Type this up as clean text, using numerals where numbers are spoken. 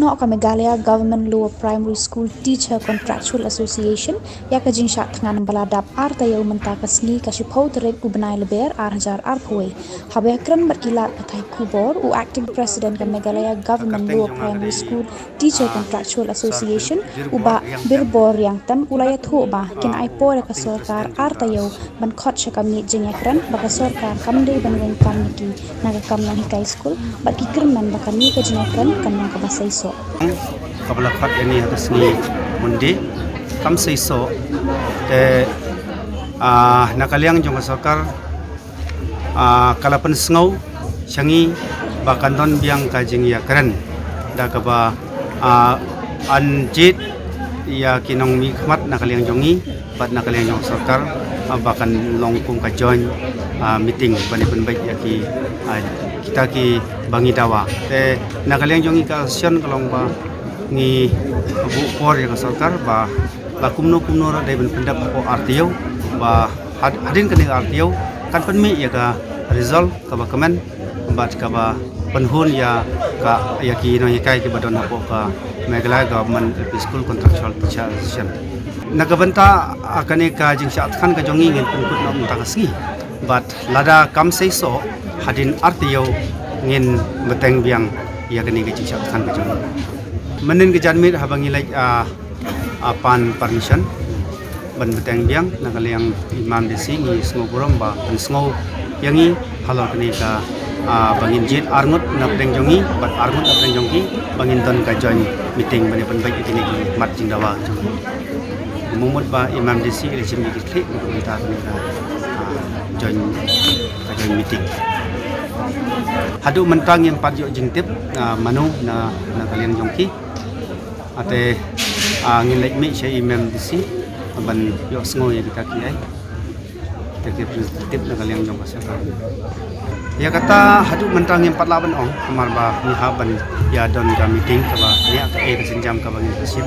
Ngok ka Meghalaya Government Lower Primary School Teacher Contractual Association ya ka jingsha tngan baladap arta yau menta ka sni ka shipau terek u benai leber arjar arpwe habe kran berkilat patai kubor u acting president ka Meghalaya Government Lower Primary School Teacher Contractual Association u ba birbor yang tam ulaya thu ba kin ai por ka sarkar arta yau ban khot sha kam ni jingya kran ba ka sarkar kamde ban wen kam ni naga kam nang hikai school ba ki kirman ba kan ni ka jingya kran kan nang ka basai so kabla khat ini atas ni mundi kam seiso te nakaliang jong sarkar kalapan sngau shangi bakandon biang kajing ya keren da kaba anjit ya kinong mi khmat nakaliang jongi bat nakaliang jong sarkar bakan longkung ka join meeting bani penbaik ya ki kita ki bangi dawa te nakaliang jongi ka sion kalong ba ni bu por ya sarkar ba kumno ra dai ben pendap ko artio ba hadin kan artio kan penmi ya ka result ka ba komen ba ka ba penhun ya ka ya ki no hikai ki badon ko ka Meghalaya Government LP School Contractual Teacher Association nagabanta akane ka jing sat khan ka jongi ngin pungkut no ta kasgi but lada kam sei so hadin artio ngin beteng biang ya kani ke jing sat khan ka jongi menin ke janmit habangi like pan permission ban beteng biang nakaliang imam desi ni sngo buram ba sngo yangi halo kani ka bangin jit arngut napdeng jongi bat arngut napdeng jongi bangin ton ka join meeting bani penbaik ini mat jindawa mumut ba imam desi ile chim di klik ko kita kani ka join meeting hadu mentang yang pat yo jingtip manu na kalian jongki ate ngin lek mi she imam disi ban yo sngo ya kita ki ai te tip na kalian jong pasal ya kata hadu mentang yang pat laban ong kamar ba ni haban ya don ka meeting ka ba ya ka e ka sinjam ka bangin kasip